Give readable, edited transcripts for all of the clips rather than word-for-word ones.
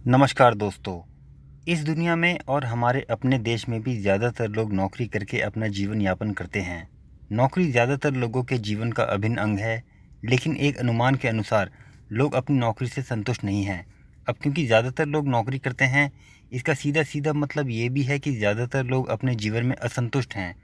नमस्कार दोस्तों। इस दुनिया में और हमारे अपने देश में भी ज़्यादातर लोग नौकरी करके अपना जीवन यापन करते हैं। नौकरी ज़्यादातर लोगों के जीवन का अभिन्न अंग है, लेकिन एक अनुमान के अनुसार लोग अपनी नौकरी से संतुष्ट नहीं हैं। अब क्योंकि ज़्यादातर लोग नौकरी करते हैं, इसका सीधा सीधा मतलब ये भी है कि ज़्यादातर लोग अपने जीवन में असंतुष्ट हैं।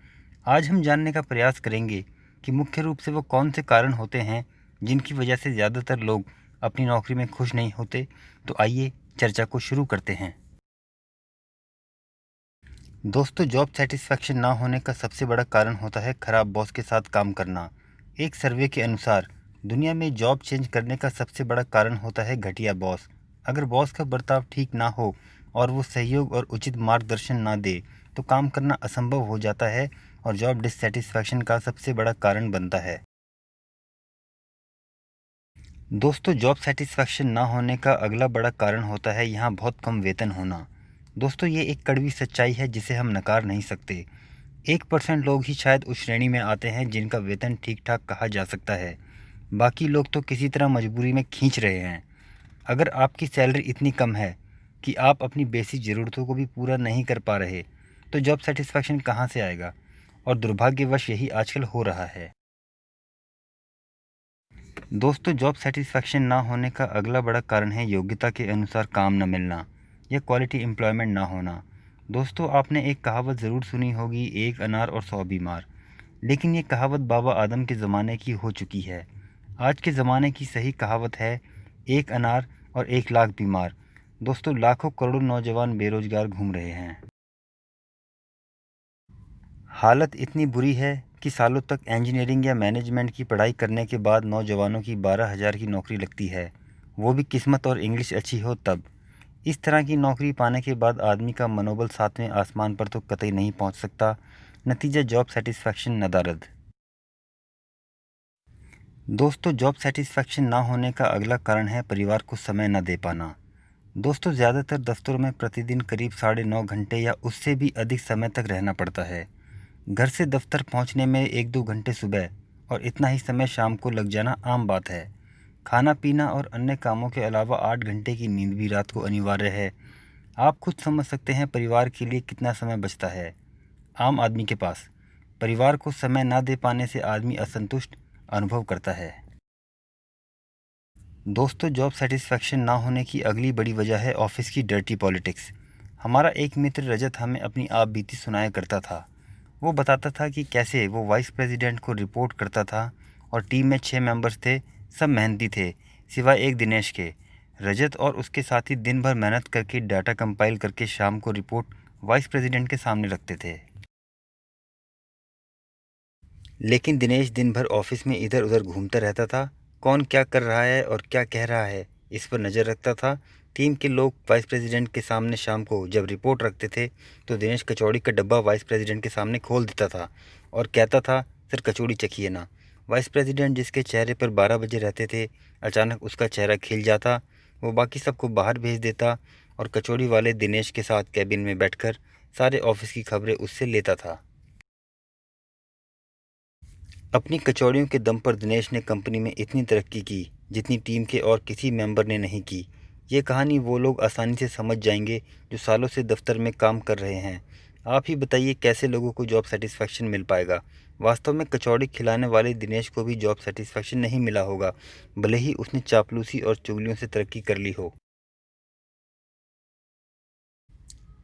आज हम जानने का प्रयास करेंगे कि मुख्य रूप से वो कौन से कारण होते हैं जिनकी वजह से ज़्यादातर लोग अपनी नौकरी में खुश नहीं होते। तो आइए चर्चा को शुरू करते हैं। दोस्तों, जॉब सेटिस्फैक्शन ना होने का सबसे बड़ा कारण होता है खराब बॉस के साथ काम करना। एक सर्वे के अनुसार दुनिया में जॉब चेंज करने का सबसे बड़ा कारण होता है घटिया बॉस। अगर बॉस का बर्ताव ठीक ना हो और वो सहयोग और उचित मार्गदर्शन ना दे तो काम करना असंभव हो जाता है और जॉब डिससेटिस्फैक्शन का सबसे बड़ा कारण बनता है। दोस्तों, जॉब सेटिस्फैक्शन ना होने का अगला बड़ा कारण होता है यहाँ बहुत कम वेतन होना। दोस्तों, ये एक कड़वी सच्चाई है जिसे हम नकार नहीं सकते। 1% लोग ही शायद उस श्रेणी में आते हैं जिनका वेतन ठीक ठाक कहा जा सकता है। बाकी लोग तो किसी तरह मजबूरी में खींच रहे हैं। अगर आपकी सैलरी इतनी कम है कि आप अपनी बेसिक ज़रूरतों को भी पूरा नहीं कर पा रहे, तो जॉब सेटिस्फैक्शन कहाँ से आएगा। और दुर्भाग्यवश यही आजकल हो रहा है। दोस्तों, जॉब सेटिस्फैक्शन ना होने का अगला बड़ा कारण है योग्यता के अनुसार काम न मिलना या क्वालिटी एम्प्लॉयमेंट ना होना। दोस्तों, आपने एक कहावत ज़रूर सुनी होगी, एक अनार और 100 बीमार। लेकिन ये कहावत बाबा आदम के ज़माने की हो चुकी है। आज के ज़माने की सही कहावत है, एक अनार और 1 लाख बीमार। दोस्तों, लाखों करोड़ों नौजवान बेरोजगार घूम रहे हैं। हालत इतनी बुरी है कि सालों तक इंजीनियरिंग या मैनेजमेंट की पढ़ाई करने के बाद नौजवानों की 12,000 की नौकरी लगती है, वो भी किस्मत और इंग्लिश अच्छी हो तब। इस तरह की नौकरी पाने के बाद आदमी का मनोबल 7वें आसमान पर तो कतई नहीं पहुंच सकता। नतीजा जॉब सेटिस्फैक्शन नदारद। दोस्तों, जॉब सेटिस्फैक्शन ना होने का अगला कारण है परिवार को समय न दे पाना। दोस्तों, ज़्यादातर दफ्तरों में प्रतिदिन करीब 9.5 घंटे या उससे भी अधिक समय तक रहना पड़ता है। घर से दफ्तर पहुंचने में 1-2 घंटे सुबह और इतना ही समय शाम को लग जाना आम बात है। खाना पीना और अन्य कामों के अलावा 8 घंटे की नींद भी रात को अनिवार्य है। आप खुद समझ सकते हैं परिवार के लिए कितना समय बचता है आम आदमी के पास। परिवार को समय ना दे पाने से आदमी असंतुष्ट अनुभव करता है। दोस्तों, जॉब सेटिस्फैक्शन ना होने की अगली बड़ी वजह है ऑफिस की डर्टी पॉलिटिक्स। हमारा एक मित्र रजत हमें अपनी आप बीती सुनाया करता था। वो बताता था कि कैसे वो वाइस प्रेसिडेंट को रिपोर्ट करता था और टीम में 6 मेंबर्स थे। सब मेहनती थे सिवाय एक दिनेश के। रजत और उसके साथी दिन भर मेहनत करके डाटा कंपाइल करके शाम को रिपोर्ट वाइस प्रेसिडेंट के सामने रखते थे। लेकिन दिनेश दिन भर ऑफिस में इधर उधर घूमता रहता था। कौन क्या कर रहा है और क्या कह रहा है इस पर नज़र रखता था। टीम के लोग वाइस प्रेसिडेंट के सामने शाम को जब रिपोर्ट रखते थे तो दिनेश कचौड़ी का डब्बा वाइस प्रेसिडेंट के सामने खोल देता था और कहता था, सर कचौड़ी चखिए ना। वाइस प्रेसिडेंट जिसके चेहरे पर 12 बजे रहते थे, अचानक उसका चेहरा खिल जाता। वो बाकी सबको बाहर भेज देता और कचौड़ी वाले दिनेश के साथ कैबिन में बैठकर सारे ऑफिस की खबरें उससे लेता था। अपनी कचौड़ियों के दम पर दिनेश ने कंपनी में इतनी तरक्की की जितनी टीम के और किसी मेंबर ने नहीं की। ये कहानी वो लोग आसानी से समझ जाएंगे जो सालों से दफ्तर में काम कर रहे हैं। आप ही बताइए कैसे लोगों को जॉब सेटिस्फैक्शन मिल पाएगा। वास्तव में कचौड़ी खिलाने वाले दिनेश को भी जॉब सेटिस्फैक्शन नहीं मिला होगा, भले ही उसने चापलूसी और चुगलियों से तरक्की कर ली हो।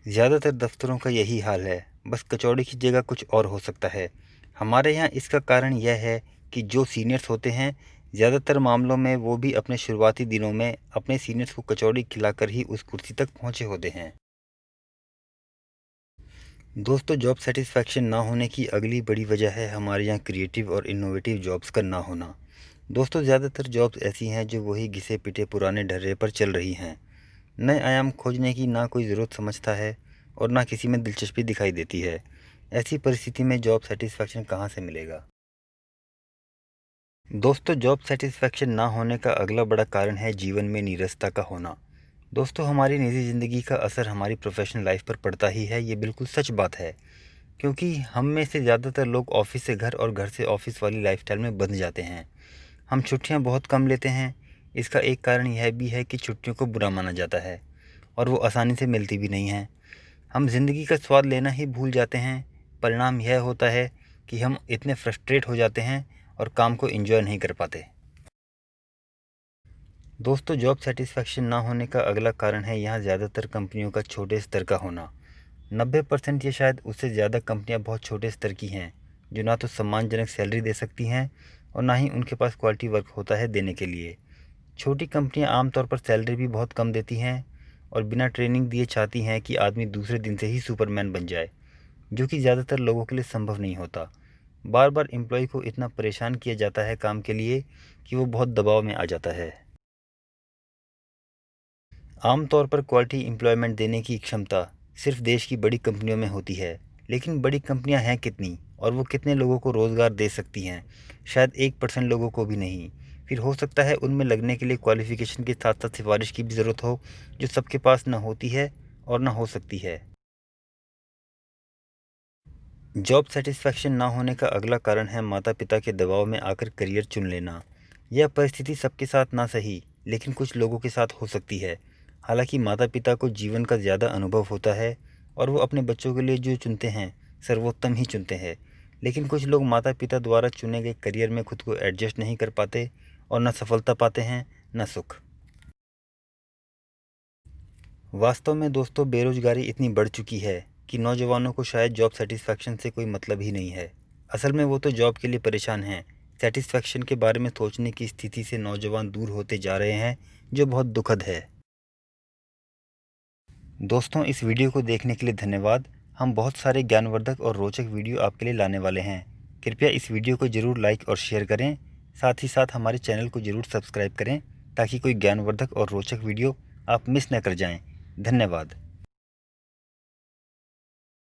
ज़्यादातर दफ्तरों का यही हाल है, बस कचौड़ी की जगह कुछ और हो सकता है। हमारे यहाँ इसका कारण यह है कि जो सीनियर्स होते हैं, ज़्यादातर मामलों में वो भी अपने शुरुआती दिनों में अपने सीनियर्स को कचौड़ी खिलाकर ही उस कुर्सी तक पहुँचे होते हैं। दोस्तों, जॉब सेटिस्फैक्शन ना होने की अगली बड़ी वजह है हमारे यहाँ क्रिएटिव और इनोवेटिव जॉब्स का ना होना। दोस्तों, ज़्यादातर जॉब्स ऐसी हैं जो वही घिसे पिटे पुराने ढर्रे पर चल रही हैं। नए आयाम खोजने की ना कोई ज़रूरत समझता है और ना किसी में दिलचस्पी दिखाई देती है। ऐसी परिस्थिति में जॉब सेटिस्फैक्शन कहाँ से मिलेगा। दोस्तों, जॉब सेटिस्फैक्शन ना होने का अगला बड़ा कारण है जीवन में नीरसता का होना। दोस्तों, हमारी निजी ज़िंदगी का असर हमारी प्रोफेशनल लाइफ पर पड़ता ही है, ये बिल्कुल सच बात है। क्योंकि हम में से ज़्यादातर लोग ऑफिस से घर और घर से ऑफिस वाली लाइफस्टाइल में बंध जाते हैं। हम छुट्टियां बहुत कम लेते हैं। इसका एक कारण यह भी है कि छुट्टियों को बुरा माना जाता है और वो आसानी से मिलती भी नहीं हैं। हम ज़िंदगी का स्वाद लेना ही भूल जाते हैं। परिणाम यह होता है कि हम इतने फ्रस्ट्रेट हो जाते हैं और काम को एंजॉय नहीं कर पाते। दोस्तों, जॉब सेटिस्फैक्शन ना होने का अगला कारण है यहाँ ज़्यादातर कंपनियों का छोटे स्तर का होना। 90% या शायद उससे ज़्यादा कंपनियाँ बहुत छोटे स्तर की हैं, जो ना तो सम्मानजनक सैलरी दे सकती हैं और ना ही उनके पास क्वालिटी वर्क होता है देने के लिए। छोटी कंपनियाँ आमतौर पर सैलरी भी बहुत कम देती हैं और बिना ट्रेनिंग दिए चाहती हैं कि आदमी दूसरे दिन से ही सुपरमैन बन जाए, जो कि ज़्यादातर लोगों के लिए संभव नहीं होता। बार बार एम्प्लॉय को इतना परेशान किया जाता है काम के लिए कि वो बहुत दबाव में आ जाता है। आमतौर पर क्वालिटी एम्प्लॉयमेंट देने की क्षमता सिर्फ देश की बड़ी कंपनियों में होती है, लेकिन बड़ी कंपनियां हैं कितनी और वो कितने लोगों को रोज़गार दे सकती हैं? शायद 1% लोगों को भी नहीं। फिर हो सकता है उनमें लगने के लिए क्वालिफ़िकेशन के साथ साथ सिफारिश की भी ज़रूरत हो, जो सबके पास ना होती है और ना हो सकती है। जॉब सेटिस्फैक्शन ना होने का अगला कारण है माता पिता के दबाव में आकर करियर चुन लेना। यह परिस्थिति सबके साथ ना सही, लेकिन कुछ लोगों के साथ हो सकती है। हालांकि माता पिता को जीवन का ज़्यादा अनुभव होता है और वो अपने बच्चों के लिए जो चुनते हैं सर्वोत्तम ही चुनते हैं। लेकिन कुछ लोग माता पिता द्वारा चुने गए करियर में खुद को एडजस्ट नहीं कर पाते और न सफलता पाते हैं न सुख। वास्तव में दोस्तों, बेरोजगारी इतनी बढ़ चुकी है कि नौजवानों को शायद जॉब सेटिस्फैक्शन से कोई मतलब ही नहीं है। असल में वो तो जॉब के लिए परेशान हैं। सेटिस्फैक्शन के बारे में सोचने की स्थिति से नौजवान दूर होते जा रहे हैं, जो बहुत दुखद है। दोस्तों, इस वीडियो को देखने के लिए धन्यवाद। हम बहुत सारे ज्ञानवर्धक और रोचक वीडियो आपके लिए लाने वाले हैं। कृपया इस वीडियो को ज़रूर लाइक और शेयर करें। साथ ही साथ हमारे चैनल को ज़रूर सब्सक्राइब करें ताकि कोई ज्ञानवर्धक और रोचक वीडियो आप मिस न कर जाएं। धन्यवाद।